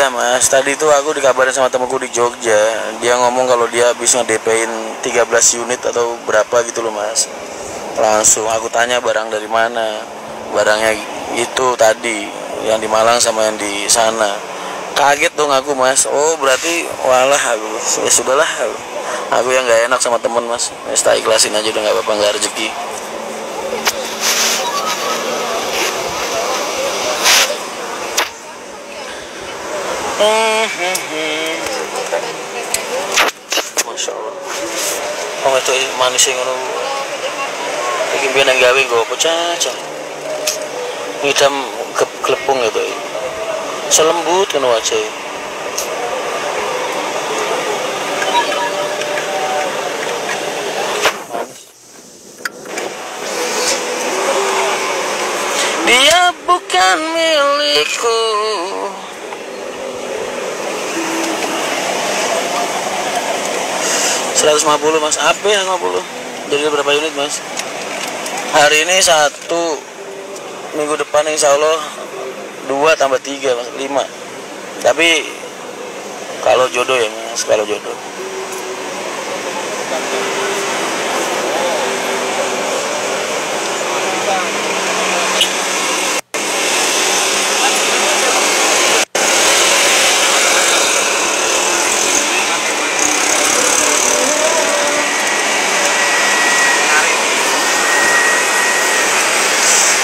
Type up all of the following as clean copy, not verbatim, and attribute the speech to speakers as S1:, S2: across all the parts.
S1: Iya mas, tadi tuh aku dikabarin sama temenku di Jogja. Dia ngomong kalau dia habis nge-DP-in 13 unit atau berapa gitu loh mas. Langsung aku tanya barang dari mana. Barangnya itu tadi, yang di Malang sama yang di sana. Kaget dong aku mas. Oh berarti walah aku. Ya sudahlah aku yang gak enak sama temen mas. Ya, tak ikhlasin aja udah gak apa-apa, gak rezeki. Masya Allah. Oh itu manis yang ngono. Iki biyen nang gawe nggo apa caca. Hitam kelepung gitu. Selembut kan wajah. Dia bukan milikku. 150 mas, apa ya 50? Jadi berapa unit mas? Hari ini 1, minggu depan insya Allah 2 tambah 3 mas, 5. Tapi kalau jodoh ya mas, kalau jodoh.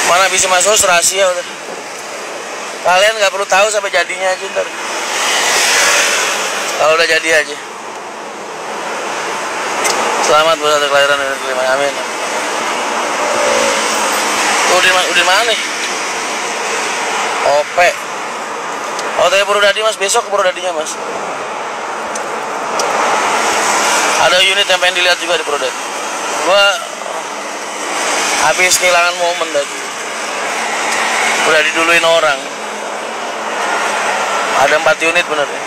S1: Mana bisa masuk rahasia udah. Kalian nggak perlu tahu sampai jadinya aja ntar. Kalau udah jadi aja. Selamat buat kelahiran dan terima amin. Udah mana nih? Ope. Oh tanya Purwodadi mas, besok ke Purwodadinya mas. Ada unit yang pengen dilihat juga di Purwodadi. Gua habis kehilangan momen tadi. Udah diduluin orang. Ada 4 unit bener ya.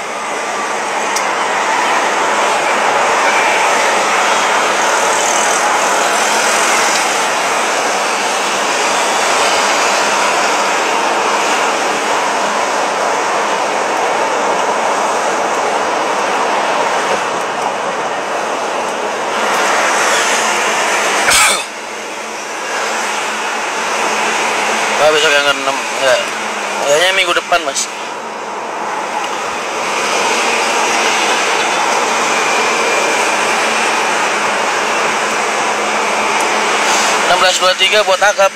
S1: Besok yang ke-6 ya. Kayaknya minggu depan mas. $16.23 buat akap.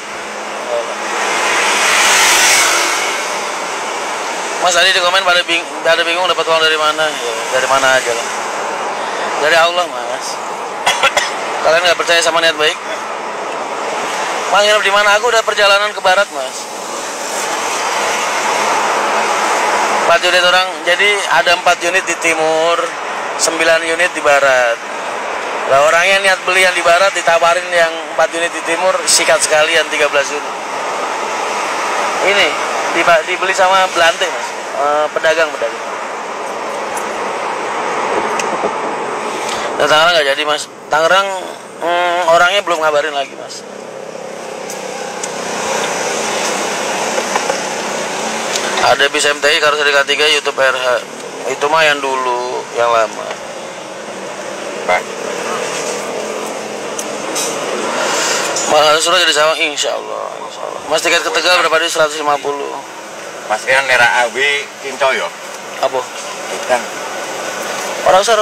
S1: Mas tadi di komen pada bingung dapat uang dari mana? Ya, dari mana aja lah. Dari Allah mas. Kalian nggak percaya sama niat baik? Mas nginep di mana? Aku udah perjalanan ke barat mas. 4 unit orang, jadi ada 4 unit di timur, 9 unit di barat. Lah orangnya niat beli yang di barat, ditawarin yang 4 unit di timur, sikat sekalian 13 unit. Ini dibeli sama Belante mas, pedagang. Dan Tangerang nggak jadi mas. Tangerang orangnya belum ngabarin lagi mas. Ada bis MTI karoseri K3 YouTube RH. Itu mah yang dulu, yang lama. Pak. Malah suruh jadi sawang insya Allah. Mas tiket ke Tegal berapa di 150?
S2: Mas kan nera awi kinco yo.
S1: Apa?
S2: Ikan.
S1: Orang usah.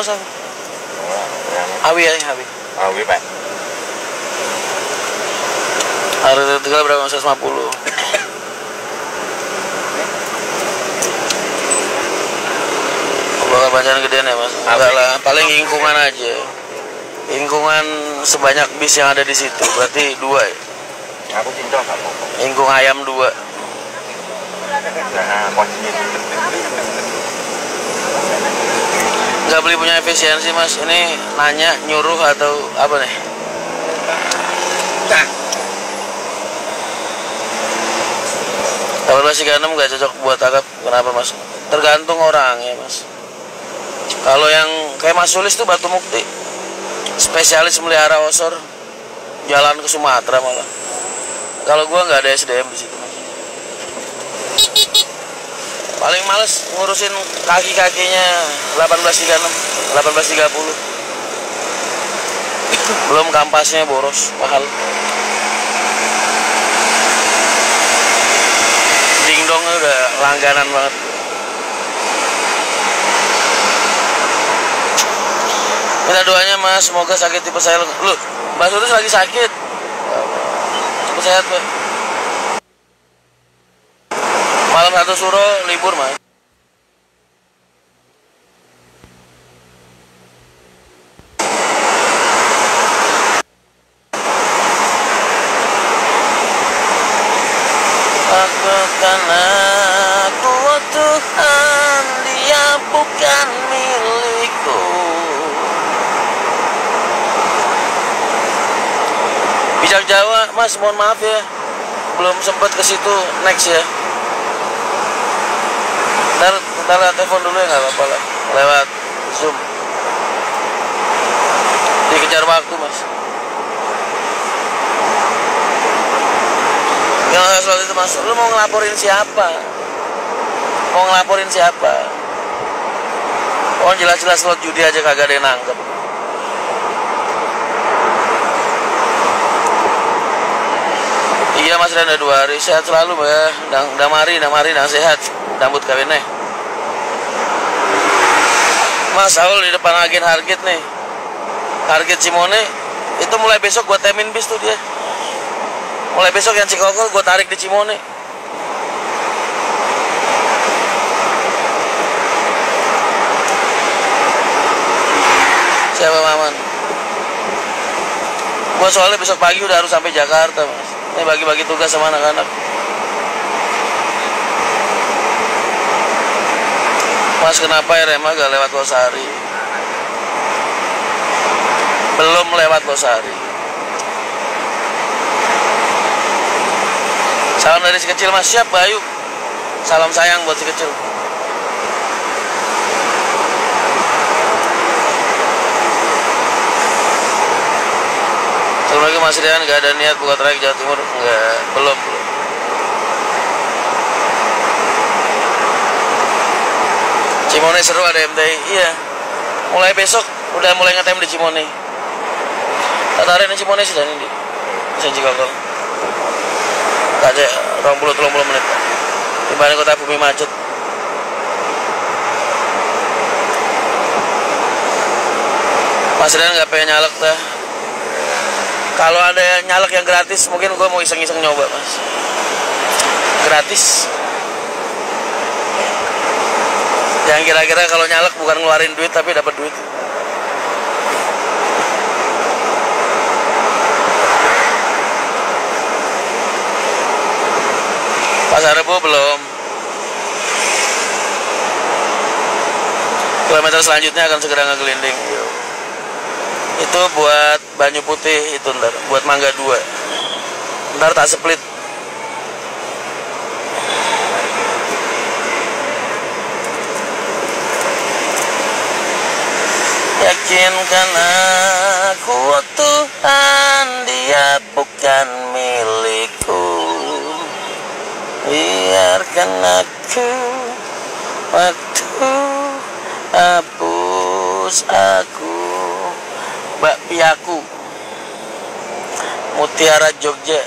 S1: Awi ya, awi.
S2: Awi pak.
S1: Harga Tegal berapa? 150. Bakal bancaran gedean ya mas? Enggak lah, paling lingkungan aja. Lingkungan sebanyak bis yang ada di situ, berarti 2 ya?
S2: Aku cinta kamu.
S1: Lingkung ayam 2. Nggak beli punya efisiensi mas, ini nanya, nyuruh atau apa nih? Kalau 36 nggak cocok buat akap, kenapa mas? Tergantung orang ya mas. Kalau yang kayak Mas Sulis tuh Batu Mukti, spesialis melihara osor, jalan ke Sumatera malah. Kalau gua nggak ada SDM di situ. Paling males ngurusin kaki-kakinya 1836, 1830. Belum kampasnya boros, mahal. Dingdongnya udah langganan banget. Minta doanya mas, semoga sakit tipes saya. Loh, Mbak Suris lagi sakit. Cepet sehat, Pak. Malam satu suro libur mas. Karena aku Tuhan, dia bukan milikku. Bijak Jawa, mas, mohon maaf ya, belum sempat ke situ, next ya. Ntar telepon dulu ya, nggak apa-apa lah, lewat Zoom. Dikejar waktu mas. Yang soal itu mas, lu mau ngelaporin siapa? Mau ngelaporin siapa? Oh jelas-jelas slot judi aja kagak ada yang nangkep. Iya mas, udah 2 hari, sehat selalu ya. Damari, sehat. Dambut kawinnya. Mas Saul di depan agen Hargit nih. Hargit Cimone, itu mulai besok gua temin bis tuh dia. Mulai besok yang Cikokol gue tarik di Cimone. Siapa Maman? Gue soalnya besok pagi udah harus sampai Jakarta mas. Ini bagi-bagi tugas sama anak-anak. Mas kenapa RMA gak lewat Losari? Belum lewat Losari. Salam dari si kecil mas, siap Bayu. Salam sayang buat si kecil. Assalamualaikum Mas Rian, gak ada niat buka trayek Jawa Timur? Enggak, belum. Cimone seru, ada MTI, iya. Mulai besok, udah mulai ngetem di Cimone. Tatarin di Cimone sih dan ini. Bisa Cikokol. Aja 20-30 menit dibanding kota bumi macet. Mas Rian nggak pengen nyalek dah. Kalau ada nyalek yang gratis mungkin gue mau iseng-iseng nyoba mas. Gratis yang kira-kira kalau nyalek bukan ngeluarin duit tapi dapat duit. Pasar Rebo belum. Kilometer selanjutnya akan segera ngegelinding. Itu buat Banyu Putih itu ntar, buat Mangga 2. Ntar tak split. Yakinkan aku Tuhan, dia bukan milikku. Biarkan aku waktu hapus aku. Mbak Piaku Mutiara Jogja.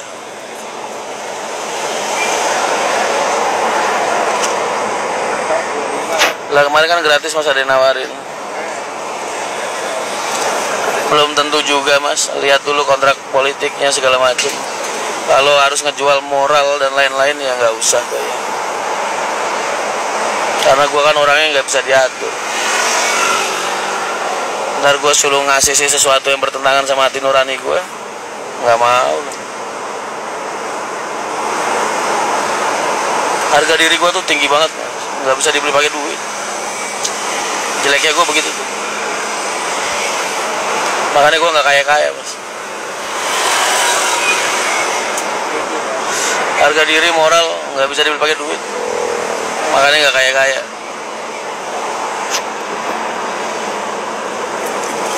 S1: Lah kemarin kan gratis mas, ada yang nawarin. Belum tentu juga mas, lihat dulu kontrak politiknya segala macam. Kalau harus ngejual moral dan lain-lain ya nggak usah kayak. Karena gue kan orangnya nggak bisa diatur. Ntar gue suruh ngasih sih sesuatu yang bertentangan sama hati nurani gue, nggak mau. Harga diri gue tuh tinggi banget, nggak bisa dibeli pakai duit. Jeleknya gue begitu tuh. Makanya gue nggak kaya-kaya mas. Harga diri moral nggak bisa dibeli pakai duit. Makanya nggak kaya-kaya.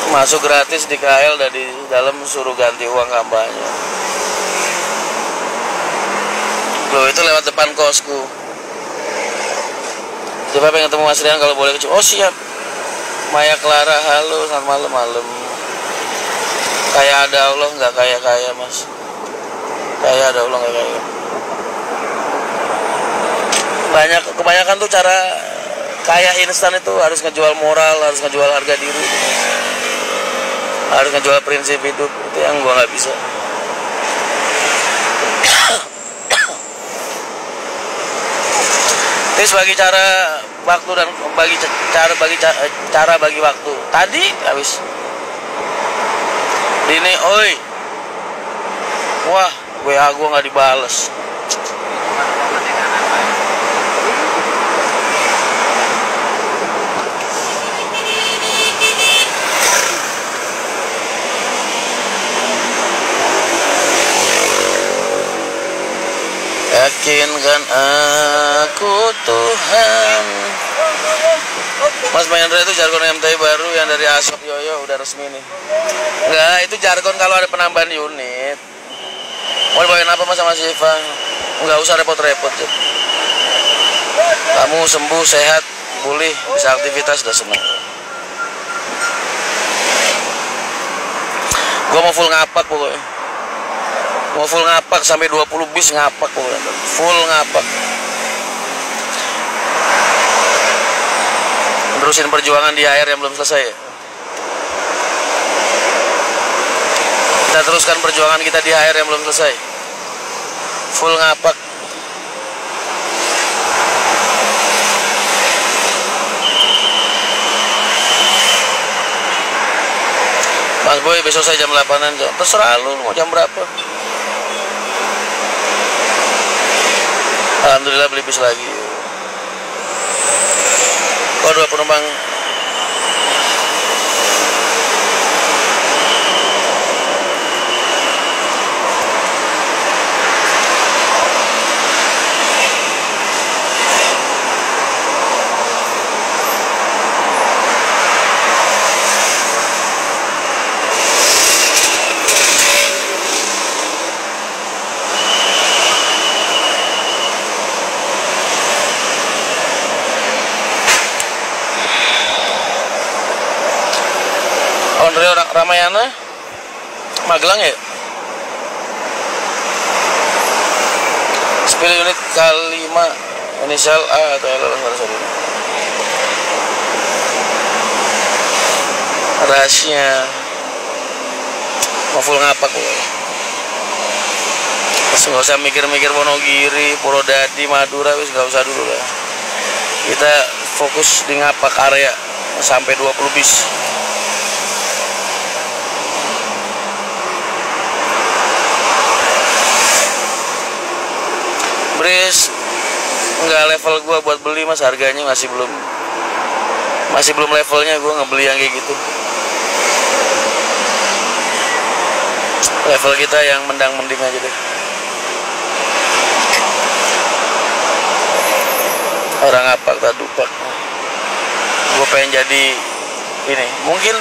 S1: Masuk gratis di KL dan di dalam suruh ganti uang kampanye. Loh itu lewat depan kosku. Coba pengen ketemu Mas Rian kalau boleh. Oh siap. Maya Clara, halo, selamat malam. Kayak ada Allah nggak kaya mas. Kayak ada Allah nggak kaya. Kebanyakan tuh cara kaya instan itu harus ngejual moral, harus ngejual harga diri, harus ngejual prinsip hidup. Itu yang gua nggak bisa. Ini sebagai cara waktu dan cara bagi waktu. Tadi habis ini, oi, wah, WA gua nggak dibales. Yakinkan aku Tuhan. Mas Mahendra itu jargon MTI baru yang dari Asop Yoyo udah resmi nih. Enggak, itu jargon kalau ada penambahan unit. Mau dibawain apa mas sama Siva? Enggak usah repot-repot. Kamu sembuh, sehat, pulih, bisa aktivitas, udah seneng. Gua mau full ngapak pokoknya. Mau full ngapak sampai 20 bis ngapak pokoknya. Full ngapak. Terusin perjuangan di air yang belum selesai ya? Kita teruskan perjuangan kita di air yang belum selesai. Full ngapak. Mas Boy besok saya jam 8-an. Terserah lu mau jam berapa. Alhamdulillah beli bis lagi. Oh, 2 penumpang. Ondreo Ramayana Magelang ya. Spill unit K5 inisial A atau L. Rahasia mau full ngapak kok. Nggak usah mikir-mikir Wonogiri, Purwodadi, Madura, wis nggak usah dulu lah. Kita fokus di ngapak area sampai 20 bis. Bris nggak level gua buat beli mas, harganya masih belum levelnya gua ngebeli yang kayak gitu. Level kita yang mendang-mending aja deh. Orang apak tak dupak. Gua pengen jadi ini, mungkin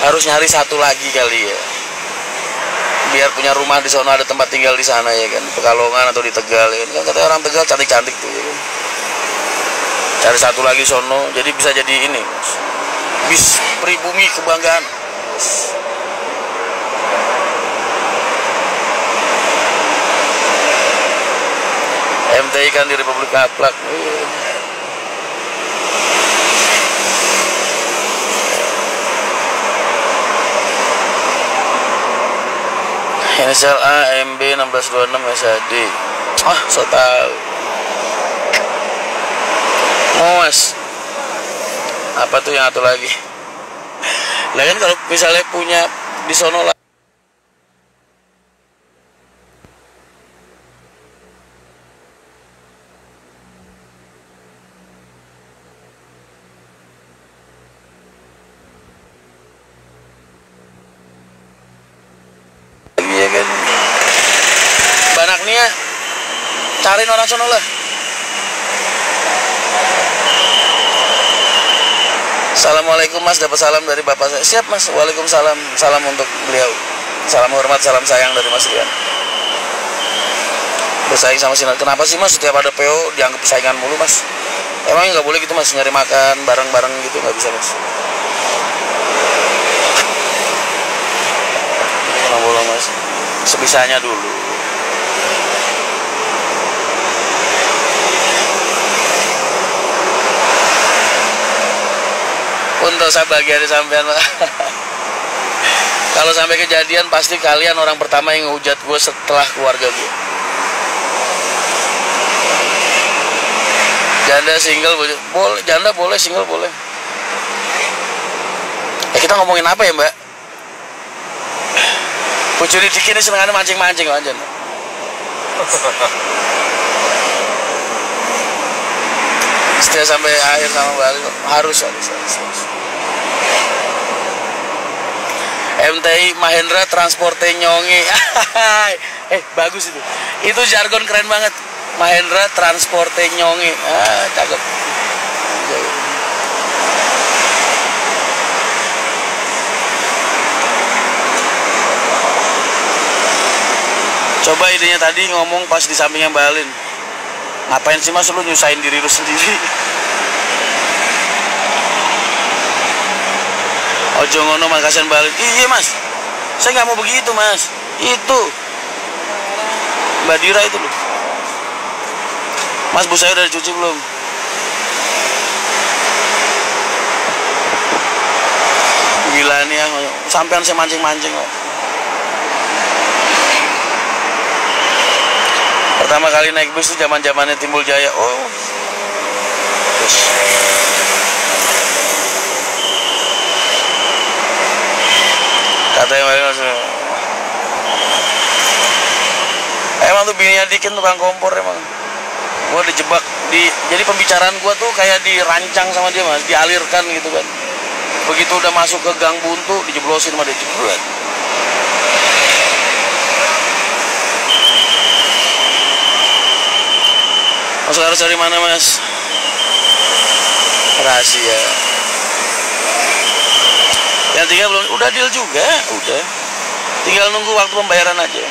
S1: harus nyari satu lagi kali ya, biar punya rumah di sana, ada tempat tinggal di sana ya kan, Pekalongan atau di Tegal ya kan, katanya orang Tegal cantik-cantik tuh ya kan. Cari satu lagi sono, jadi bisa jadi ini bis pribumi kebanggaan. MTI kan di Republik Kaplak. Inisial A, MB 1626 SAD. Ah, so tau. Oh, mas. Apa tuh yang satu lagi? Lah kan kalau misalnya punya di sono lah. Iya kan. Banaknya cariin orang sono lah. Assalamualaikum mas, dapat salam dari bapak saya. Siap mas, waalaikumsalam. Salam untuk beliau. Salam hormat, salam sayang dari Mas Rian. Bersaing sama Sinar. Kenapa sih mas setiap ada PO dianggap saingan mulu mas? Emang nggak boleh gitu mas, nyari makan bareng-bareng gitu, nggak bisa mas. Nggak boleh mas, sebisanya dulu. Untuk saya bagian sampean. Kalau sampai kejadian pasti kalian orang pertama yang ngehujat gue setelah keluarga gue. Janda single boleh, janda boleh, single boleh. Kita ngomongin apa ya mbak? Bojone Diki ini senengannya mancing-mancing aja. Setelah sampai akhir sama balik harus. MTI Mahendra Transporte Nyongi. Bagus itu. Itu jargon keren banget. Mahendra Transporte Nyongi. Cakep. Coba idenya tadi ngomong pas di sampingnya Mbak Alin. Ngapain sih mas lu nyusahin diri lu sendiri? Ojo ngono mas, kasihan Mbak Alin. Iya mas, saya nggak mau begitu mas. Itu Mbak Dira itu loh. Mas, bus saya udah dicuci belum? Gila nih ya, sampean saya mancing-mancing kok. Pertama kali naik bus itu zaman-zamannya Timbul Jaya. Oh. Terus. Katanya emang tuh bininya Dikin tukang kompor emang. Gua dijebak jadi pembicaraan gua tuh kayak dirancang sama dia mas, dialirkan gitu kan. Begitu udah masuk ke gang buntu dijeblosin sama dia jebret. Masuk harus dari mana mas? Rahasia. Yang tiga belum, udah deal juga, udah. Tinggal nunggu waktu pembayaran aja.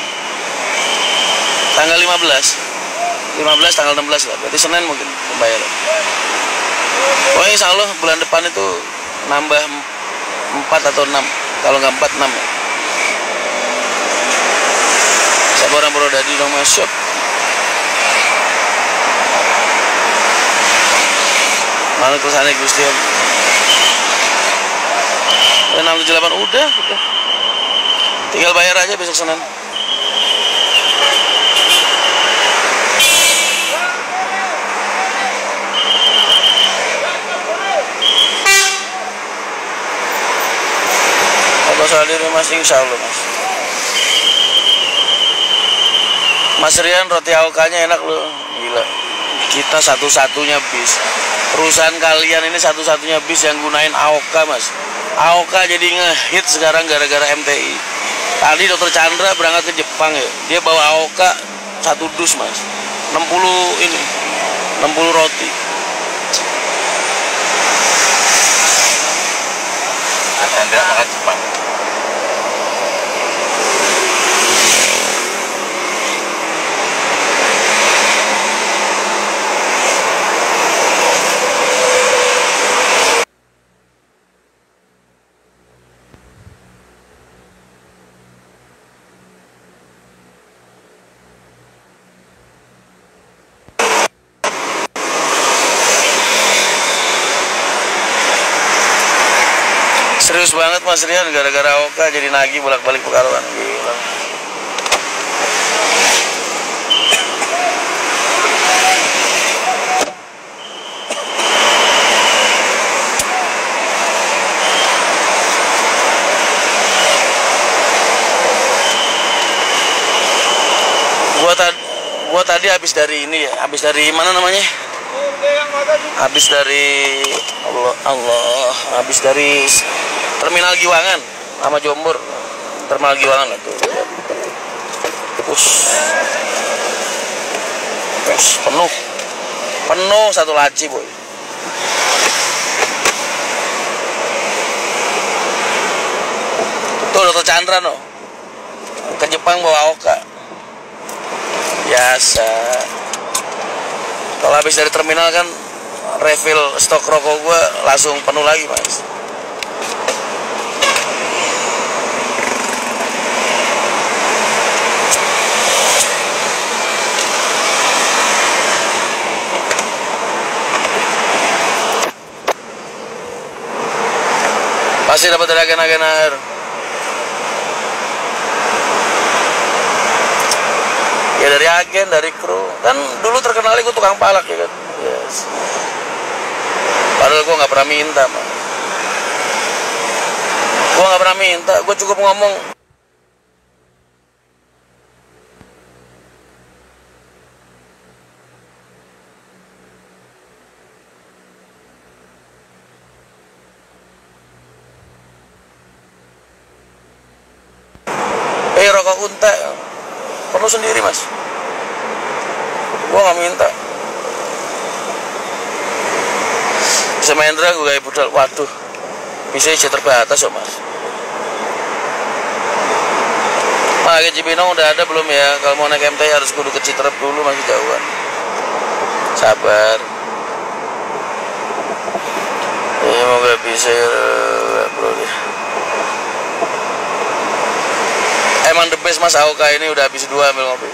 S1: Tanggal 15 tanggal 16 lah, berarti Senin mungkin pembayaran. Pokoknya insya Allah bulan depan itu nambah 4 atau 6, kalau nggak 4, 6 ya. Saya orang Brodadi dong mas, shop. Mana kesannya Gusti Om? 678 udah. Tinggal bayar aja besok Senin. Kalau salir mas, insya Allah mas. Mas Rian, roti AOK-nya enak loh. Gila. Kita satu-satunya bis. Perusahaan kalian ini satu-satunya bis yang gunain AOK mas. AOK jadi ngehit sekarang gara-gara MTI. Tadi Dr. Chandra berangkat ke Jepang ya. Dia bawa AOK 1 dus mas. 60 roti.
S2: Chandra makan Jepang.
S1: Serius banget mas Rian, gara-gara AOK jadi nagih bolak-balik Pekalongan. Gila. Gua tadi habis dari ini ya, habis dari mana namanya? Habis dari habis dari Terminal Giwangan sama Jombor. Terminal Giwangan itu. Penuh satu laci boy. Tuh Dr. Chandra no, ke Jepang bawa AOK. Biasa. Kalau habis dari terminal kan refill stok rokok gue langsung penuh lagi mas. Pasti dapat dari agen-agen air. Ya dari agen, dari kru. Kan dulu terkenal gue tukang palak ya kan. Yes. Padahal gue nggak pernah minta, man. Gue nggak pernah minta, gue cukup ngomong. Rokok unta perlu sendiri mas, gue nggak minta. Bisa Mahendra gue gaya budal, waduh bisa isi terbatas oh mas. Ke Cibinong udah ada belum ya? Kalau mau naik MT harus kudu ke Citerep dulu, masih jauhan. Sabar. Ini mau gak bisa bro deh. Emang the best mas AOK ini udah habis 2 ambil ngopi.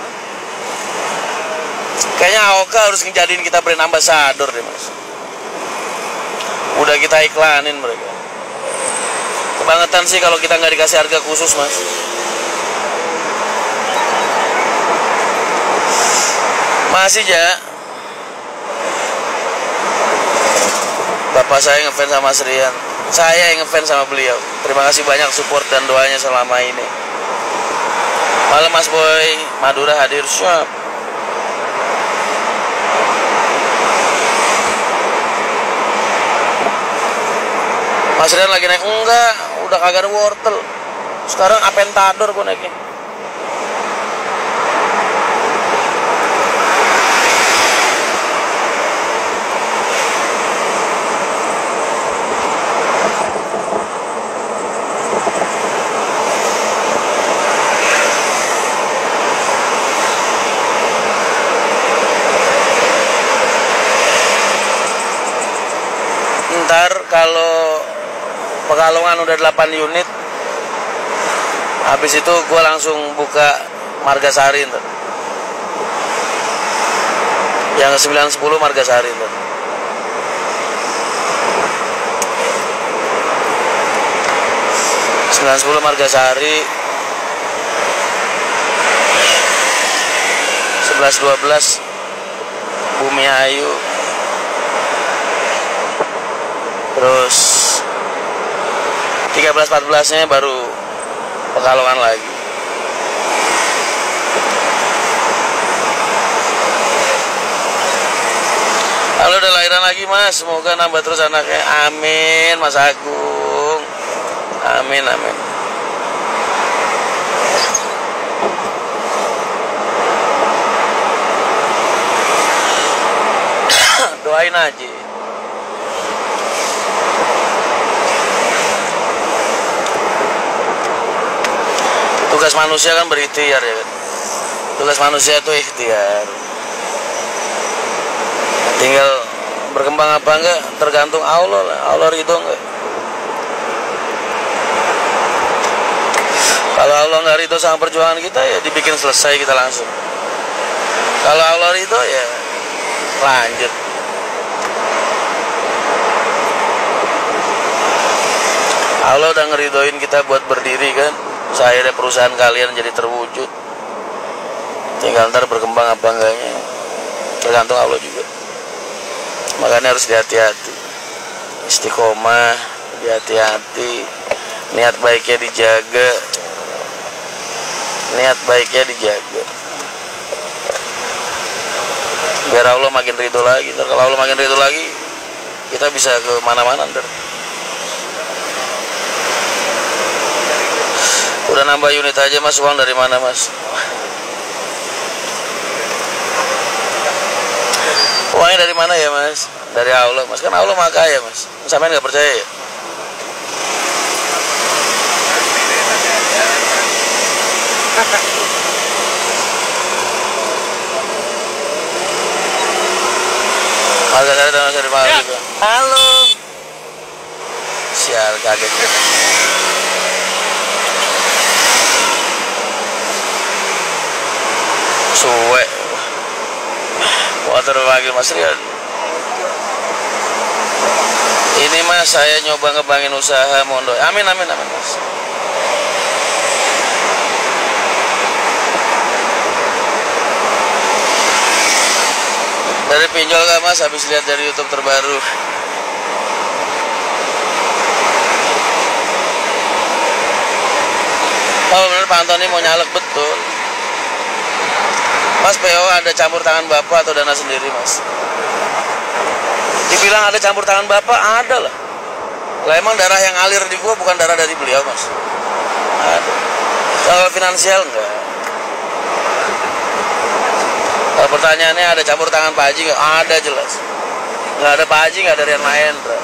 S1: Kayaknya AOK harus ngejadiin kita brand ambassador deh mas. Udah kita iklanin mereka. Kebangetan sih kalau kita nggak dikasih harga khusus mas. Masih ya. Bapak saya ngefans sama Mas Rian. Saya yang ngefans sama beliau. Terima kasih banyak support dan doanya selama ini. Malam Mas Boy, Madura hadir siap. Mas Rian lagi naik enggak, udah kagak ada wortel. Sekarang Aventador gue naiknya. Ntar kalau Pekalongan udah 8 unit, habis itu gue langsung buka Margasari ntar. Yang 910 Margasari ntar. Margasari 11-12 Bumi Ayu, terus 13-14 nya baru Pekalongan lagi. Halo, udah lahiran lagi mas, semoga nambah terus anaknya, amin Mas Agung, amin amin. Doain aja. Tugas manusia kan berikhtiar ya kan. Tugas manusia itu ikhtiar. Tinggal berkembang apa enggak tergantung Allah lah. Allah ridho enggak. Kalau Allah enggak ridho sama perjuangan kita ya dibikin selesai kita langsung. Kalau Allah ridho ya lanjut. Allah udah ngeridoin kita buat berdiri kan. Saya ada perusahaan kalian jadi terwujud. Tinggal ntar berkembang apa enggaknya tergantung Allah juga. Makanya harus hati-hati, istiqomah, hati-hati, niat baiknya dijaga, niat baiknya dijaga. Biar Allah makin ridho lagi. Ntar kalau Allah makin ridho lagi, kita bisa ke mana-mana ntar. Udah nambah unit aja mas, uang dari mana mas? Uangnya dari mana ya mas? Dari Allah mas, kan Allah maha kaya mas. Sampai nggak percaya ya? Margasari dan Margasari. kaget. Suwe. Motor panggil Mas Rian. Ini Mas, saya nyoba ngebangin usaha mondo. Amin amin amin Mas. Dari pinjol gak Mas? Habis lihat dari YouTube terbaru. Oh bener Pak Antoni mau nyalek betul. Mas PO ada campur tangan Bapak atau dana sendiri Mas? Dibilang ada campur tangan Bapak, ada lah. Lah emang darah yang ngalir di gua bukan darah dari beliau Mas? Ada. Kalau finansial enggak. Kalau pertanyaannya ada campur tangan Pak Haji nggak? Ada jelas. Nggak ada Pak Haji, nggak ada Rian Mahendra.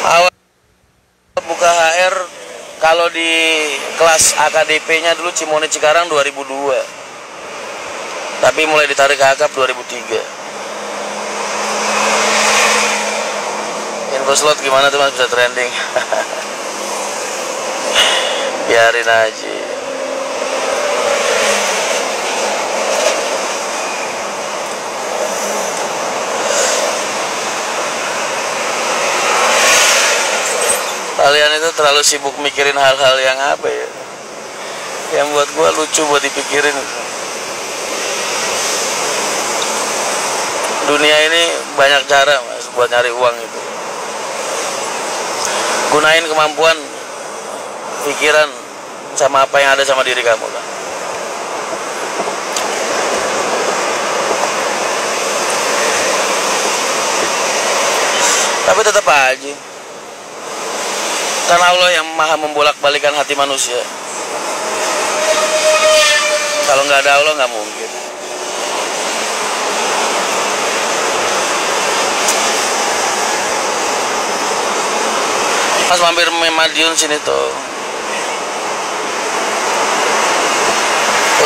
S1: Awal buka HR kalau di kelas AKDP-nya dulu Cimone Cikarang 2002. Tapi mulai ditarik ke akap 2003. Info slot gimana tuh Mas, bisa trending? Biarin aja. Kalian itu terlalu sibuk mikirin hal-hal yang apa ya, yang buat gua lucu buat dipikirin. Dunia ini banyak cara Mas buat nyari uang itu. Gunain kemampuan, pikiran, sama apa yang ada sama diri kamu lah. Tapi tetap aja, kan Allah yang maha membolak-balikan hati manusia. Kalau nggak ada Allah nggak mungkin. Mas mampir Madiun sini tuh.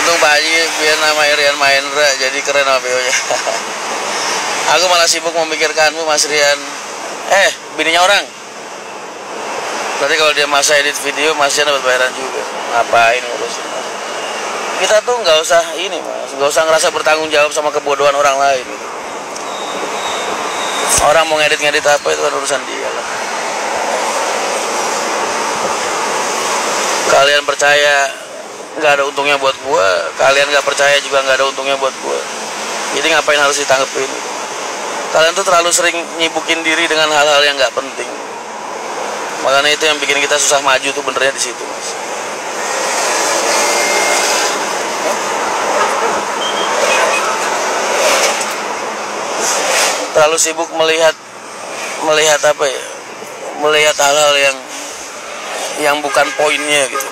S1: Untung Pak Haji biar nama Rian Mahendra jadi keren apa PO-nya. Aku malah sibuk memikirkanmu Mas Rian. Bininya orang. Berarti kalau dia masa edit video Mas Rian dapat bayaran juga. Ngapain ngurusin Mas? Kita tuh nggak usah ini Mas, nggak usah ngerasa bertanggung jawab sama kebodohan orang lain. Orang mau ngedit-ngedit apa itu kan urusan dia lah. Kalian percaya nggak ada untungnya buat gua, kalian nggak percaya juga nggak ada untungnya buat gua. Jadi ngapain harus ditanggepin? Kalian tuh terlalu sering nyibukin diri dengan hal-hal yang nggak penting. Makanya itu yang bikin kita susah maju tuh benernya di situ Mas. Terlalu sibuk melihat apa ya? Melihat hal-hal yang bukan poinnya gitu.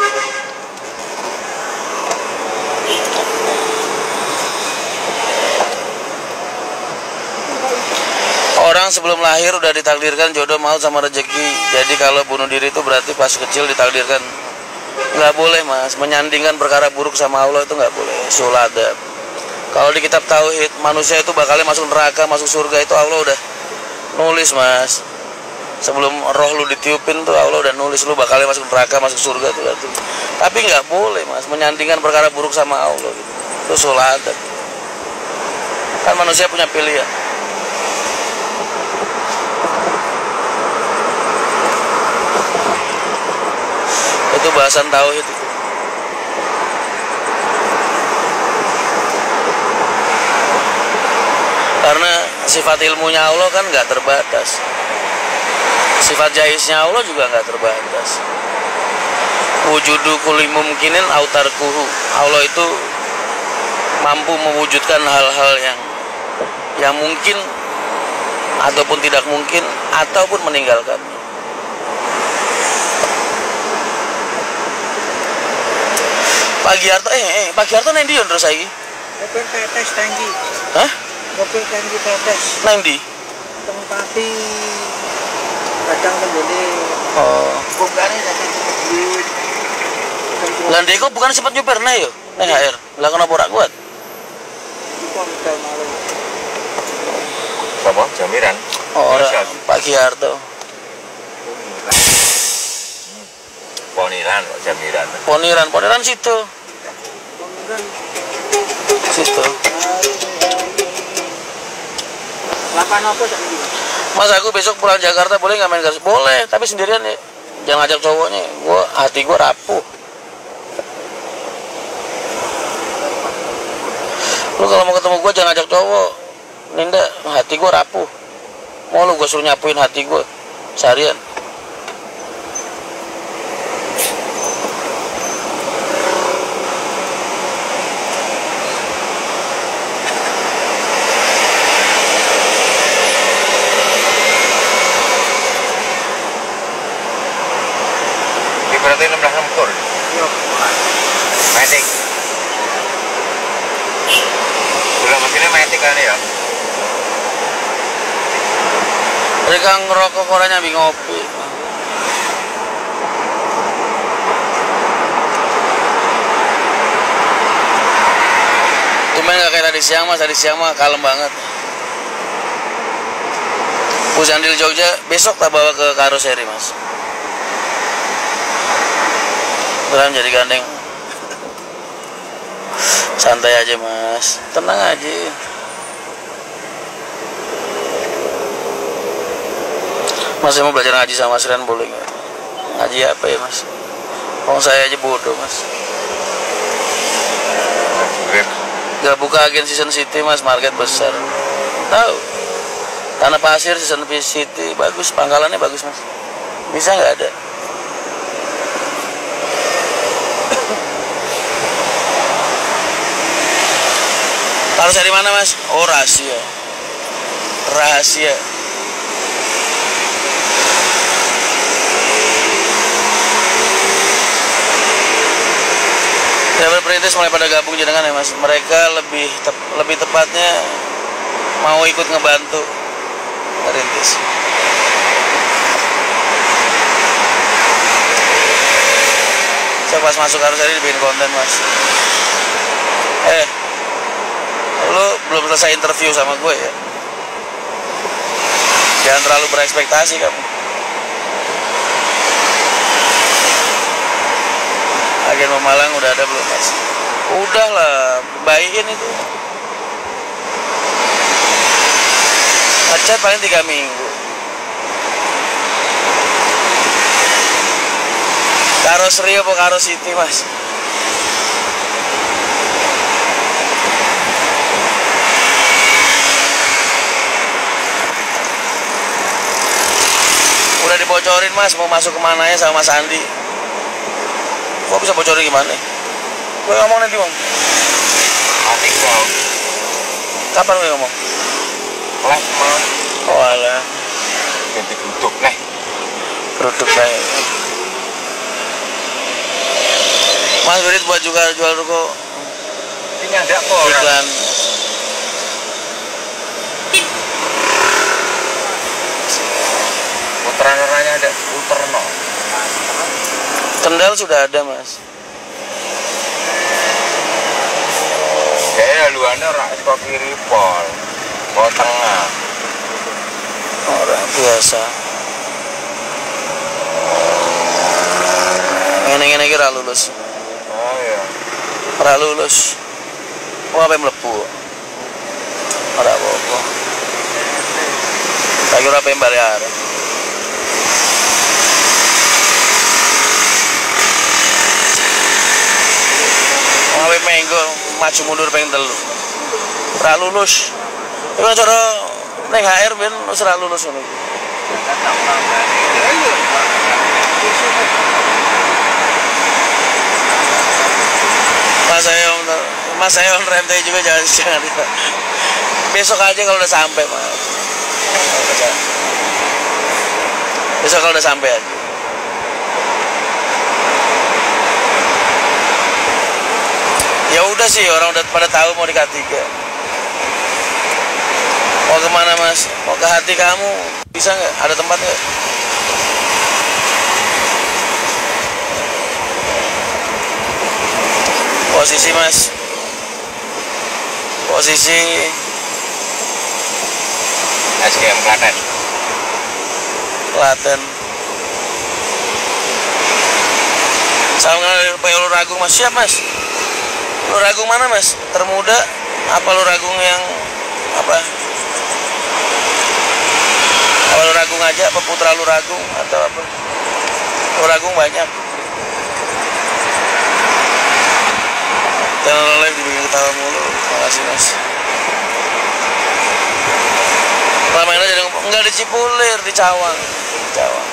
S1: Orang sebelum lahir udah ditakdirkan jodoh, maut sama rezeki. Jadi kalau bunuh diri itu berarti pas kecil ditakdirkan. Nggak boleh Mas, menyandingkan perkara buruk sama Allah itu nggak boleh. Suladab. Kalau di kitab tauhid manusia itu bakalnya masuk neraka, masuk surga itu Allah udah nulis Mas. Sebelum roh lu ditiupin tuh Allah udah nulis lu bakalnya masuk neraka, masuk surga tuh. Tapi nggak boleh Mas menyandingkan perkara buruk sama Allah gitu. Itu suladab. Kan manusia punya pilihan. Itu bahasan tauhid itu. Karena sifat ilmunya Allah kan nggak terbatas. Sifat jahisnya Allah juga nggak terbatas. Wujudu kulli mumkinin autarkuhu. Allah itu mampu mewujudkan hal-hal yang mungkin ataupun tidak mungkin ataupun meninggalkan. Pak Giarto, Pak Giarto nang ndi yo terus saiki?
S3: Mobil tetes tangki.
S1: Hah?
S3: Mobil tangki tetes.
S1: Nang ndi?
S3: Tempati kadang tenggone.
S1: Oh.
S3: Bukannya datang ke duit.
S1: Lah ndek kok bukan sempat nyuperna yo? Neng HR. Lah kenapa ora kuat?
S3: Bukan udah malu.
S2: Apa? Jamiran?
S1: Oh, ora Pak Giarto.
S2: Poniran kok jamiran.
S1: Poniran situ.
S3: Kemudian
S1: Situ.
S3: lapan apa tak ini?
S1: Mas aku besok pulang Jakarta boleh nggak main garis? Boleh, tapi sendirian ya. Jangan ajak cowoknya. Hati gua rapuh. Lu kalau mau ketemu gua jangan ajak cowok. Ninda, hati gua rapuh. Mau lu gua suruh nyapuin hati gua seharian.
S2: Berarti 16 lempur.
S3: Yo.
S2: Metik. Gula mesinnya metik kan ya?
S1: Mereka ngerokok koranya nyambi ngopi. Cuman gak kayak tadi siang mah kalem banget. Pusandil Jogja besok tak bawa ke karoseri mas. Beneran jadi gandeng. Santai aja mas, tenang aja. Mas saya mau belajar ngaji sama Mas Rian boleh nggak? Ngaji apa ya mas? Oh saya aja bodoh mas. Gak buka agen Season City mas, market besar. Tahu? Tanah Pasir Season City bagus, pangkalannya bagus mas. Bisa nggak ada? Harus dari mana mas? Oh rahasia. Rahasia. Driver perintis mulai pada gabung jenengan ya mas. Mereka lebih tepatnya mau ikut ngebantu perintis. Saya pas masuk harus hari dibikin konten mas. Lu belum selesai interview sama gue ya. Jangan terlalu berekspektasi kamu. Agen Pemalang udah ada belum mas? Udah lah, bayiin itu. Ngecat paling 3 minggu. Karoseri apa Karo City mas? Udah dibocorin mas, mau masuk kemana ya sama Mas Andi. Kok bisa bocorin gimana? Gue ngomong nanti bang.
S2: Atik kau.
S1: Kapan gue ngomong?
S2: Les mas.
S1: Oh alah.
S2: Ganti duduk nih.
S1: Produk kayak Mas Berit buat juga jual ruko
S2: Ini ada kok orang.
S1: iklan.
S2: Puteran-puterannya ada puterno.
S1: Kendal sudah ada mas.
S2: Kayaknya luarnya rak ke kiri pol. Ke tengah.
S1: Orang biasa. Ngene-ngene kira lulus.
S2: Oh iya.
S1: Ora lulus. Wah, apa mlebu? Ora apa-apa. Tak kira apa yang bayar. Ngawe menggo maju mundur pengen telu. Ora lulus. Iku cara ning HR ben wis ora lulus ngono. Mas saya on rem juga jangan. Besok aja kalau udah sampai mas. Besok kalau udah sampai aja. Ya udah sih, orang udah pada tahu mau di K3. Mau kemana mas? Mau ke hati kamu? Bisa nggak? Ada tempat nggak? Posisi mas, posisi
S2: SGM Klaten.
S1: Klaten. Salam kenal dari PO Luragung mas. Siap mas. Luragung mana mas? Termuda apa Luragung yang apa? Apa Luragung aja apa Putra Luragung atau apa? Luragung banyak. Channel live dibikin ketawa mulu. Makasih mas. Lama ini jadi enggak di Cipulir, di Cawang. Di Cawang.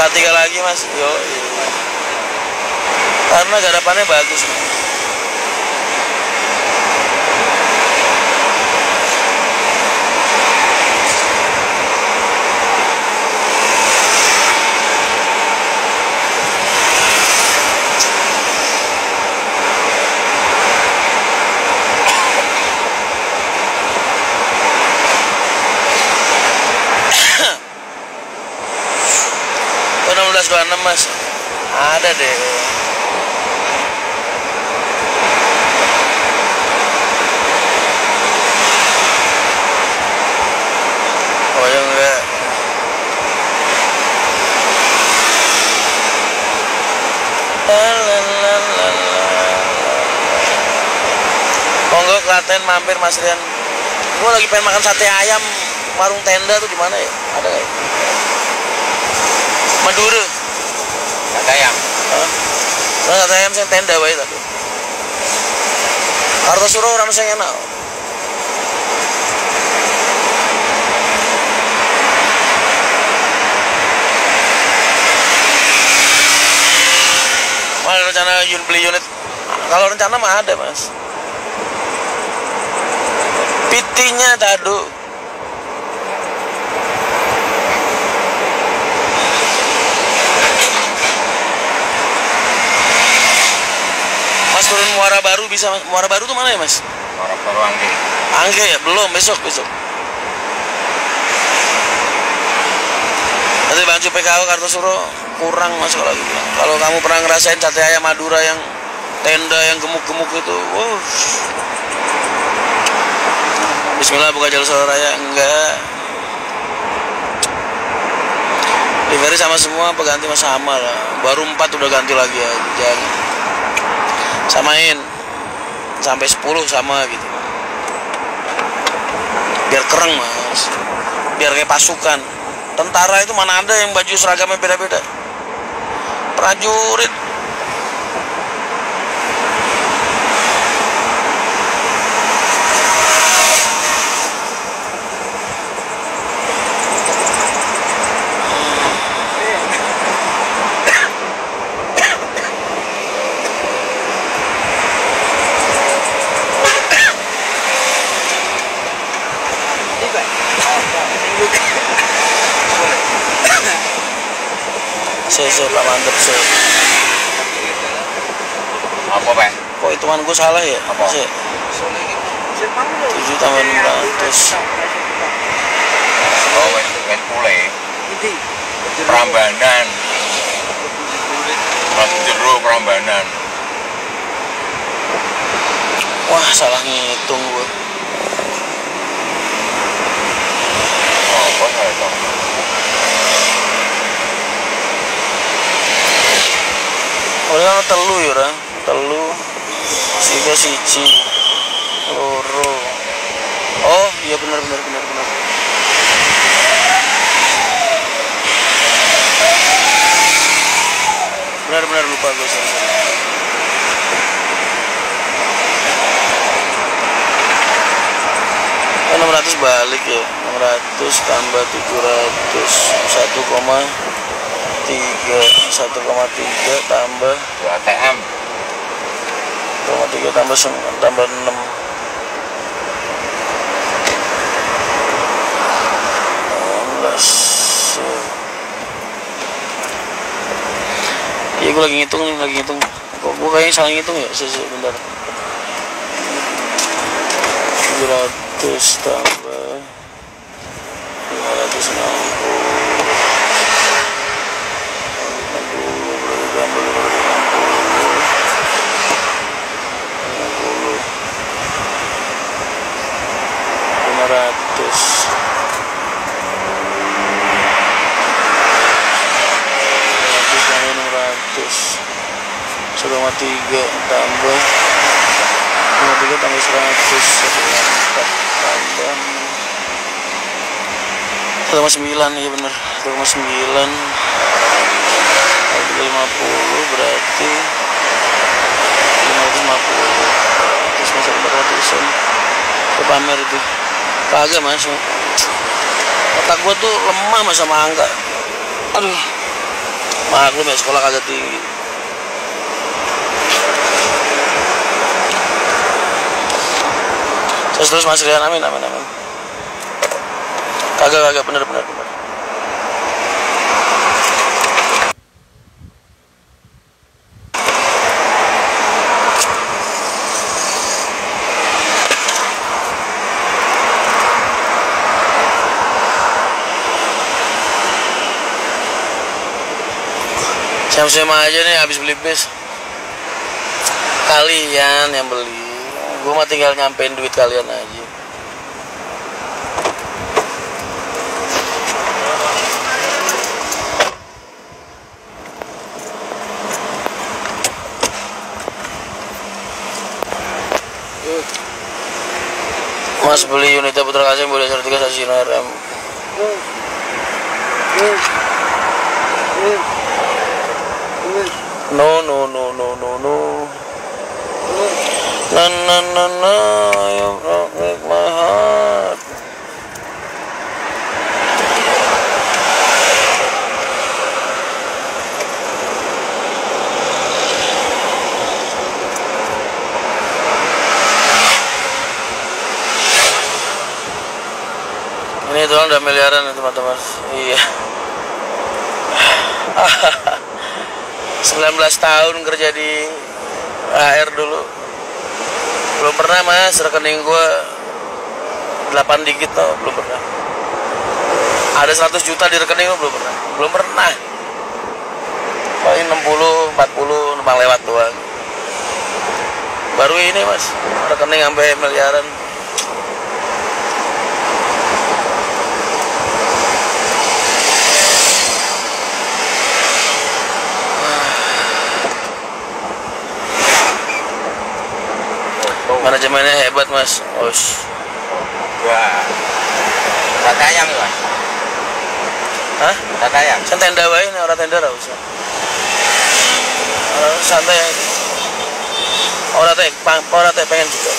S1: K3 lagi mas. Yo. Karena garapannya bagus mas. Oh, 1626 mas. Ada deh. Oh ya enggak. Monggo Klaten mampir Mas Rian. Gua lagi pengen makan sate ayam warung tenda tuh di mana ya? Ada nggak ya? Madura.
S2: Sate ayam.
S1: Nah, sate ayam sing tenda wae tapi. Kartosuro ora sing enak. Mana rencana beli unit? Kalau rencana mah ada mas. PT-nya tadu. Mas turun Muara Baru bisa mas. Muara Baru tuh mana ya mas?
S2: Muara Baru Angke.
S1: Angke ya? Belum, besok. Nanti Bangcu PKO Kartosuro kurang mas kalau gitu. Kalau kamu pernah ngerasain sate ayam Madura yang tenda yang gemuk-gemuk itu, wow. Bismillah buka jalur Solo Raya enggak. Delivery sama semua pengganti mas sama lah. Baru 4 udah ganti lagi ya. Jangan samain sampai 10 sama gitu. Biar keren mas. Biar kayak pasukan. Tentara itu mana ada yang baju seragamnya beda-beda. Prajurit. Saya Pak mantep sih.
S2: Apa pak?
S1: Kok hitungan gue salah ya?
S2: Apa?
S1: 7 tambah 600.
S2: Oh wes pule. Prambanan. Jero Prambanan.
S1: Wah salah ngitung gue.
S2: Apa saya tahu?
S1: Orang telu ya orang. Telu. Siga siji. Loro. Oh iya benar. Benar lupa gue sorry. 600 balik ya. 600 tambah 700 1,3 tambah
S2: 2 ATM.
S1: 1,3 tambah 6 Iya gue lagi ngitung. Kok gue kayaknya salah ngitung ya? Bentar. 700 tambah 560 boy. 53 tambah 100 tambah 1,9, iya bener 1,9 50 berarti 550 terus masuk 400an ke pamer itu kagak mas, otak gua tuh lemah mas sama angka. Aduh, maklum ya sekolah kagak tinggi. Terus mas Rian, amin. Kagak bener. Sama aja nih habis beli bis. Kalian yang beli, gue mah tinggal nyampein duit kalian aja. Mas beli unitnya Putra Kasih boleh sertifikat stasiun RM. No. No, you break my heart. Ini tuh udah miliaran teman-teman. Iya. 19 tahun kerja di HR dulu. Belum pernah mas, rekening gue 8 digit tau, belum pernah. Ada 100 juta di rekening lo, belum pernah. Paling 60, 40 numpang lewat doang. Baru ini mas, rekening sampai miliaran. Manajemennya hebat mas. Os.
S2: Wah. Rata ayam mas.
S1: Hah?
S2: Rata ayam.
S1: Kan tenda wae nih, orang tenda usah. Santai. Orang teh pengen juga.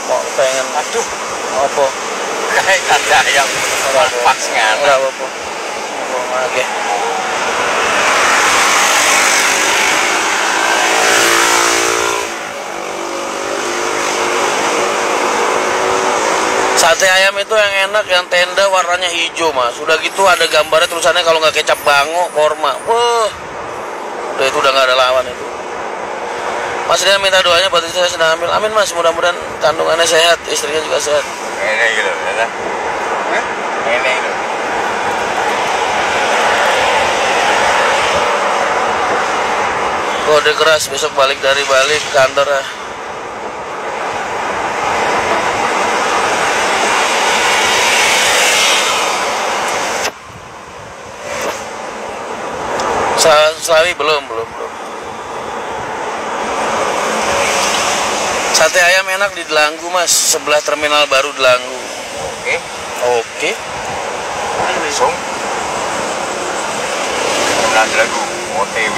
S1: Mau pengen.
S2: Aduh.
S1: Apa?
S2: Kayak rata ayam. Pas ngana.
S1: Enggak apa-apa. Oke. Sate ayam itu yang enak, yang tenda warnanya hijau mas. Udah gitu ada gambarnya tulisannya kalau nggak kecap bango, korma. Wah, udah itu udah nggak ada lawan itu. Mas dia minta doanya buat istri saya sedang hamil. Amin mas, mudah-mudahan kandungannya sehat, istrinya juga sehat.
S2: Ini gitu, ya. Ini gitu.
S1: Kode keras besok balik dari Bali ke kantor ya. Selawi belum. Sate ayam enak di Delanggu mas, sebelah terminal baru Delanggu. Oke.
S2: Langsung. Terminal Delanggu, OTW.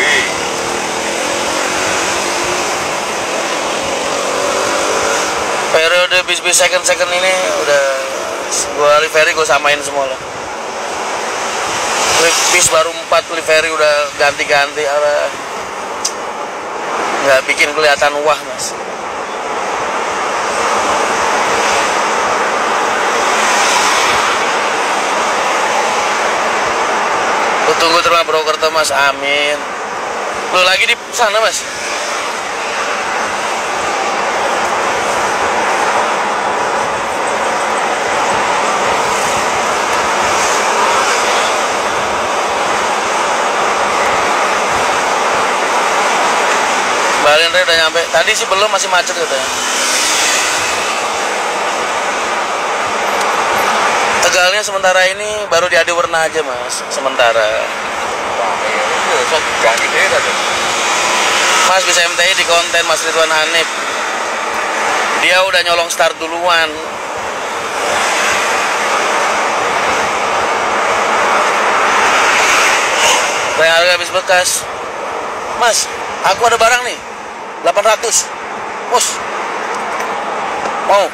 S1: Periode bis-bis second ini udah gua livery gua samain semua lah. Bis baru 4 livery udah ganti-ganti, nggak bikin kelihatan wah mas. Lu tunggu terima broker tuh mas, amin. Lu lagi di sana mas? Balen udah nyampe. Tadi sih belum, masih macet katanya. Tegalnya sementara ini baru di Adiwarna aja mas, sementara. Mas bisa MTI di konten Mas Ridwan Hanif. Dia udah nyolong start duluan. Yang harga habis bekas. Mas, aku ada barang nih 800. Bos, mau?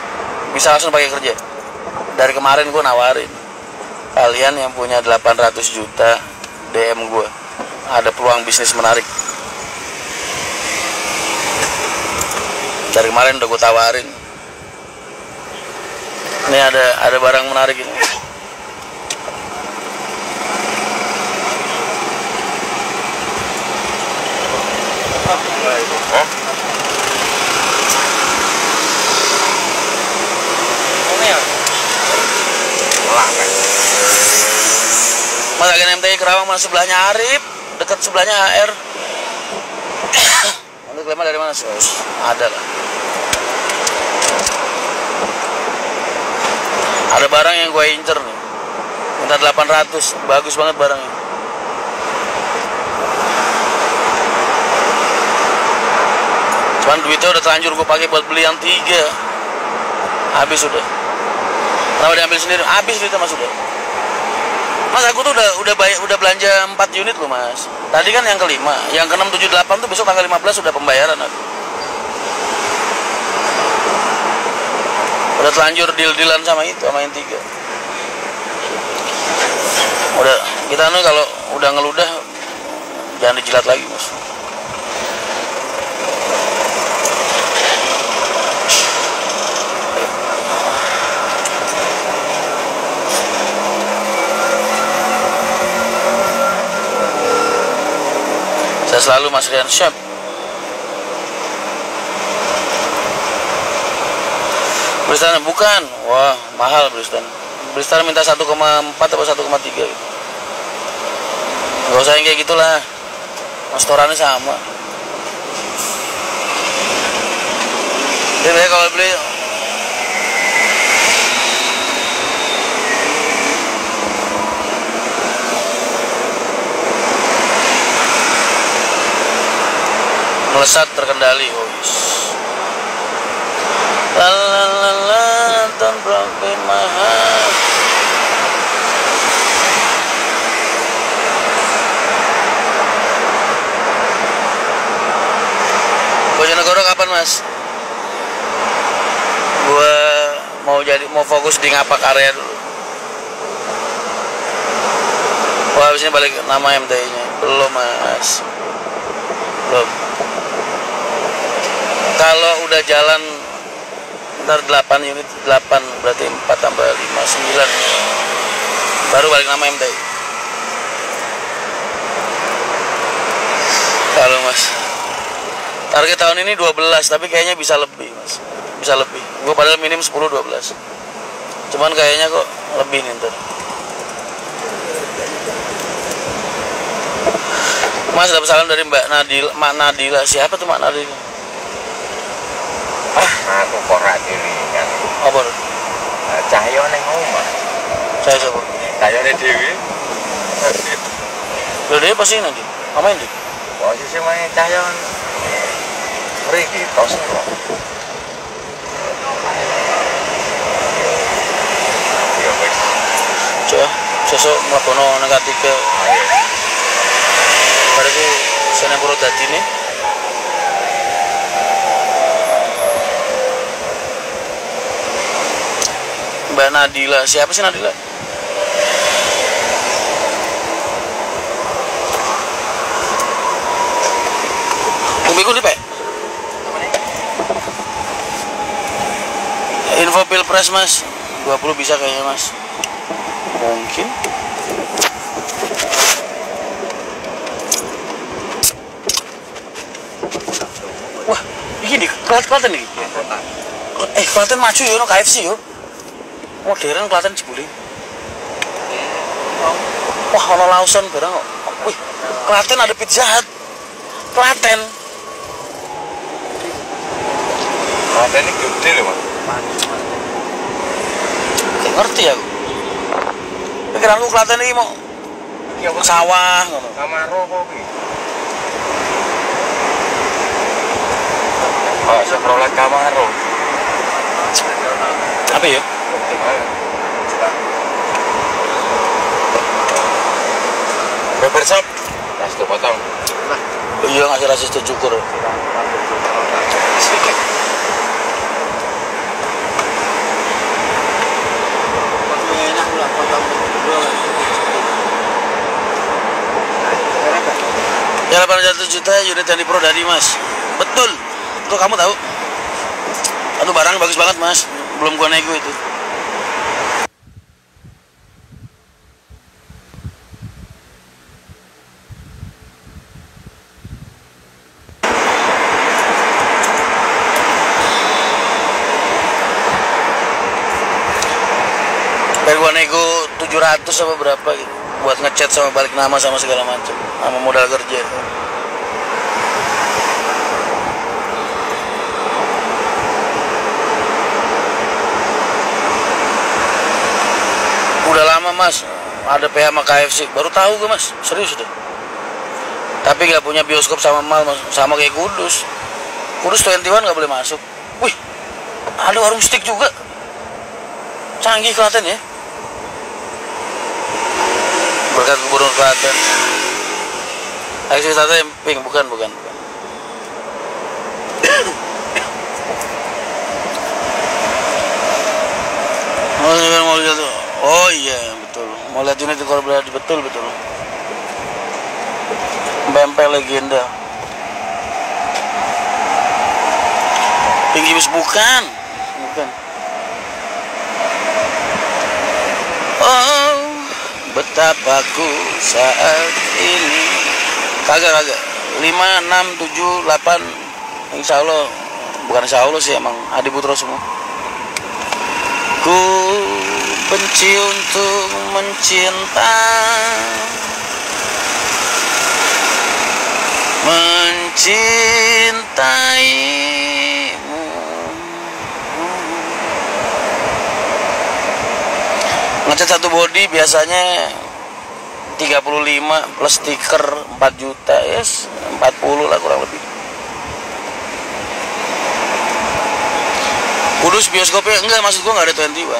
S1: Bisa langsung pakai kerja. Dari kemarin gue nawarin, kalian yang punya 800 juta DM gue, ada peluang bisnis menarik. Dari kemarin udah gue tawarin. Ini ada barang menarik ini. Mas agen MTI Kerawang mana sebelahnya Arif, dekat sebelahnya HR. Untuk lema dari mana sus? Ada lah. Ada barang yang gue incer nih, minta 800, bagus banget barangnya. Cuman duitnya udah terlanjur gue pakai buat beli yang 3, habis udah. Kenapa diambil sendiri? Habis duitnya mas udah. Mas aku tuh udah belanja 4 unit loh mas. Tadi kan yang ke-5, yang ke-6, 7, 8 tuh besok tanggal 15 sudah pembayaran aku. Udah telanjur deal-dealan sama itu, sama yang 3. Udah, kita nih kalau udah ngeludah jangan dijilat lagi mas. Saya selalu Mas Rian Syab. Bristan bukan, wah mahal Bristan. Bristan minta 1,4 atau 1,3 gitu. Gak usah yang kayak gitulah, restorannya sama. Jadi kalau beli melesat terkendali, la la la la, don't broken my heart. Bojonegoro kapan mas? Gua mau fokus di ngapak area dulu. Wah habis ini balik nama MTI nya belum mas, belum. Kalau udah jalan ntar 8 unit, 8 berarti 4 tambah 5, 9 baru balik nama MTI. Kalau mas target tahun ini 12, tapi kayaknya bisa lebih mas, bisa lebih. Gue padahal minim 10-12, cuman kayaknya kok lebih nih ntar. Mas dapat salam dari Mbak Nadila. Siapa tuh Mbak Nadila?
S2: Aku korak diri kan.
S1: Apa?
S2: Cahyo neng omah.
S1: Saya siapa?
S2: Cahyo neng Dewi.
S1: Lo dia pasti nanti. Amain di?
S2: Posisi main Cahyo. Riki tos kok. Ya wis.
S1: Coba sesuk mlakono nang katiga. Bariku seneng puro dadine. Mbak Nadila, siapa sih Nadila? Tunggu nih Pak. Info Pilpres mas, 20 bisa kayaknya mas. Mungkin. Wah, ini di Klaten nih. Klaten maju yo, no KFC yo. Modern Klaten Cibuli. Wah, ono Lawson barang kok. Wih, Klaten ada Pizza Hut. Klaten.
S2: Klaten ini gede loh mas.
S1: Gak ngerti aku. Pikiranku Klaten ini mau sawah ngono.
S2: Kamaro kok iki. Pak Chevrolet Camaro.
S1: Apa ya?
S2: Barbershop. Tas potong.
S1: Iya ngasih rasis tuh cukur.
S3: Masih enak pula potong dua kan. Berapa?
S1: Ya 800 juta unit yang diprodadi mas. Betul. Itu kamu tahu? Aduh barang bagus banget mas. Belum gua nego itu. Biar gua nego 700 apa berapa gitu. Buat ngecat sama balik nama sama segala macam. Sama modal kerja. Udah lama mas, ada PH sama KFC. Baru tahu gue mas, serius deh. Tapi nggak punya bioskop sama mall mas. Sama kayak Kudus. Kudus 21 nggak boleh masuk. Wih, ada warung steak juga. Canggih Klaten ya. Berkat Gubernur Klaten. Aksi wisata Emping, bukan. Mau lihat tuh. Oh iya betul. Mau lihat unit di Korbladi betul. Bempel legenda. Tinggi bus bukan. Oh, betapa ku saat ini. Kagak. 5, 6, 7, 8. Insya Allah. Bukan insya Allah sih, emang Adi Putro semua. Ku benci untuk mencinta, mencintaimu. Ngecat satu body biasanya 35 plus stiker 4 juta, yes 40 lah kurang lebih. Kudus bioskopnya enggak, maksud gua nggak ada 21.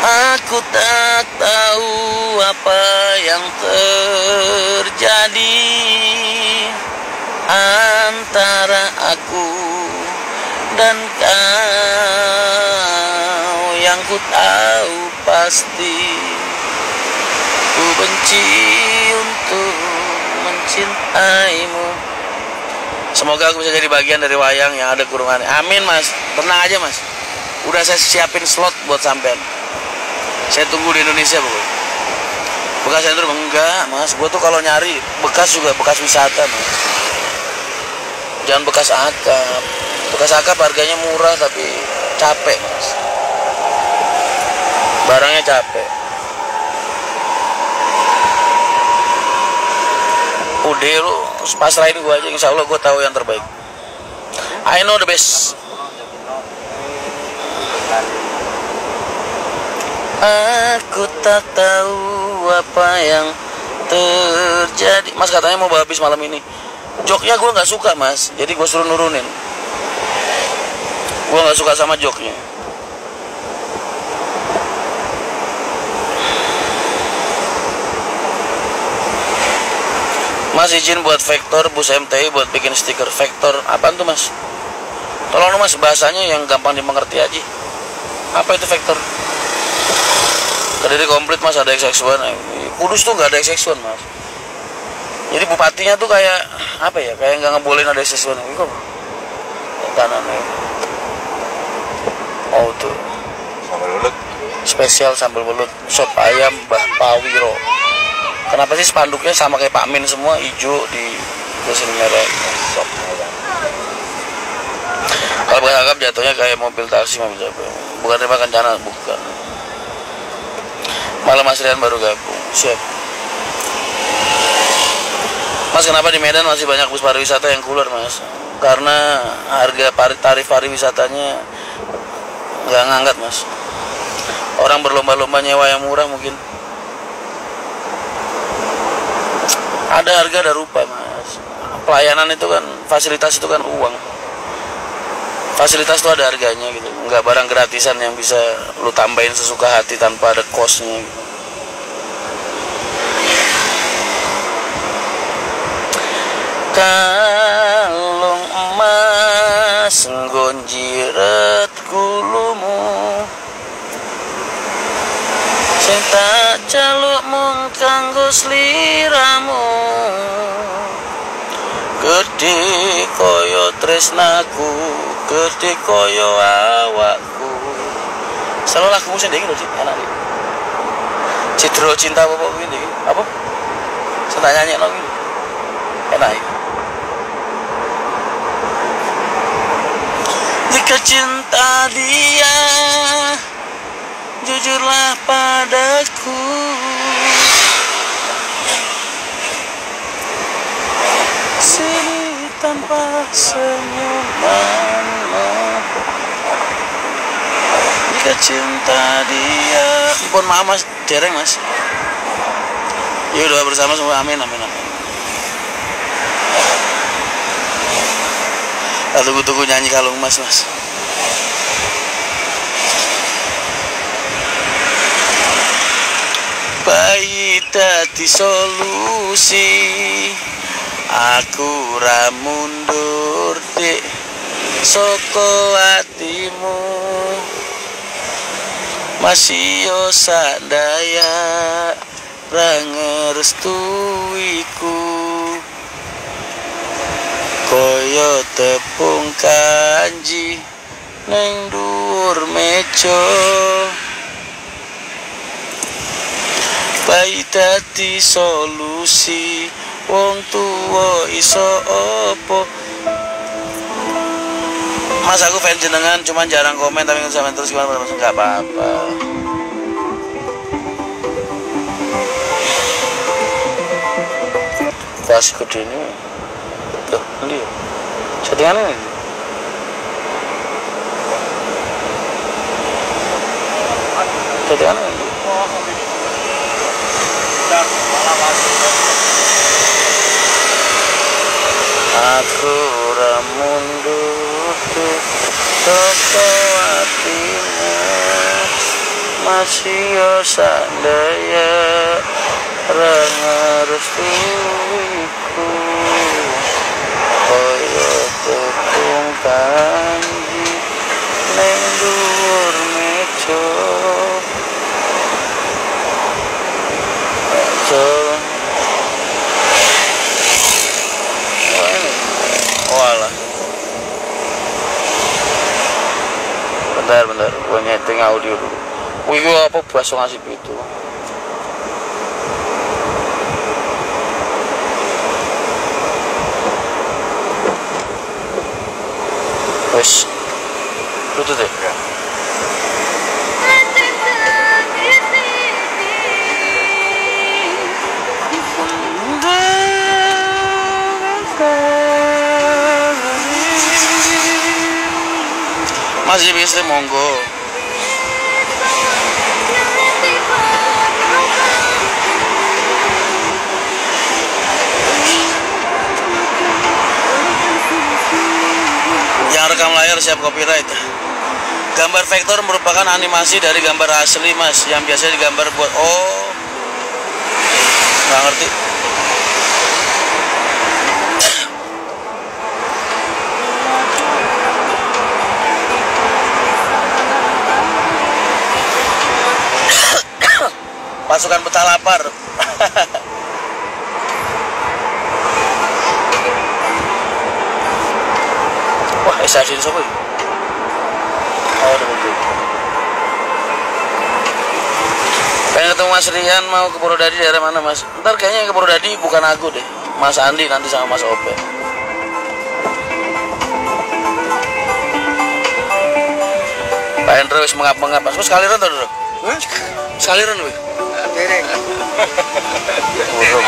S1: Aku tak tahu apa yang terjadi antara aku dan kau. Yang ku tahu pasti ku benci untuk mencintaimu. Semoga aku bisa jadi bagian dari wayang yang ada kurungannya. Amin mas, tenang aja mas. Udah saya siapin slot buat sampean. Saya tunggu di Indonesia pokoknya. Bekas sentrum enggak mas, gua tuh kalau nyari bekas juga bekas wisata mas. Jangan bekas akap. Bekas akap harganya murah tapi capek mas. Barangnya capek. Udah lu pasrahin gua aja, insya Allah gua tahu yang terbaik. I know the best. Aku tak tahu apa yang terjadi. Mas katanya mau habis malam ini. Joknya gue nggak suka mas, jadi gue suruh nurunin. Gue nggak suka sama joknya. Mas izin buat vektor bus MTI buat bikin stiker vektor. Apaan tuh mas? Tolong dong mas bahasanya yang gampang dimengerti aja. Apa itu vektor? Kediri komplit mas, ada XX1. Kudus tuh nggak ada XX1 mas. Jadi bupatinya tuh kayak apa ya? Kayak nggak ngebolehin ada XX1. Kok tanahnya? Oh tuh.
S2: Sambal belut.
S1: Spesial sambal belut, sop ayam Mbah Pawiro. Kenapa sih spanduknya sama kayak Pak Min semua, hijau di mesin merah? Sop ayam. Kalau bekas akap jatuhnya kayak mobil taksi, mobil apa? Bukan terima kencana, bukan. Malam Mas Rian baru gabung, siap. Mas kenapa di Medan masih banyak bus pariwisata yang cooler mas? Karena harga tarif pariwisatanya nggak ngangkat mas. Orang berlomba-lomba nyewa yang murah mungkin. Ada harga ada rupa mas. pelayanan itu kan, fasilitas itu kan uang. Fasilitas itu ada harganya gitu, nggak barang gratisan yang bisa lu tambahin sesuka hati tanpa ada costnya gitu. Kalung emas nggonjiret gulumu, sing tak jaluk mung kanggo sliramu, gedhe kaya tresnaku, gedhe kaya awakku. Selalu lagumu sendiri lho, Cik, enak iki. Cidro cinta apa ini? Apa? Saya tak nyanyi lagi. Enak iki. Jika cinta dia, jujurlah padaku. Sini tanpa senyumanmu. Jika cinta dia, mohon maaf mas, dereng mas. Yuk doa bersama semua, amin amin amin. Tunggu nyanyi kalung mas mas. Bayi dadi solusi, aku ra mundur dik saka atimu, masih yo sadaya ra ngerestuiku, kaya tepung kanji neng dhuwur meja. Bayi dadi solusi, wong tuwa iso opo. Mas aku fans jenengan, cuman jarang komen tapi sampean terus gimana mas? Enggak apa-apa. Pas gede ini. Tuh, ini ya. Settingan ini. Settingan ini. Aku ra mundur saka atimu, masih yo sadaya ra ngerestuiku, kaya tepung kanji neng dhuwur meja. Walah. Bentar, gue nyeting audio dulu. Wih, apa bahasa ngasih itu? Wes, tutup deh. Masih bisa monggo. Yang rekam layar siap copyright. Gambar vektor merupakan animasi dari gambar asli mas, yang biasanya digambar buat nggak ngerti. Pasukan peta lapar. Wah, Esadin siapa ya? Oh, udah betul. Pengen ketemu Mas Rian, mau ke Purwodadi daerah mana mas? Ntar kayaknya yang ke Purwodadi bukan aku deh, Mas Andi nanti sama Mas Ope. Pak Hendro wis mengap-mengap. Mas sekaliran tuh dulu. Sekaliran wih.
S3: Dereng.
S1: Burung.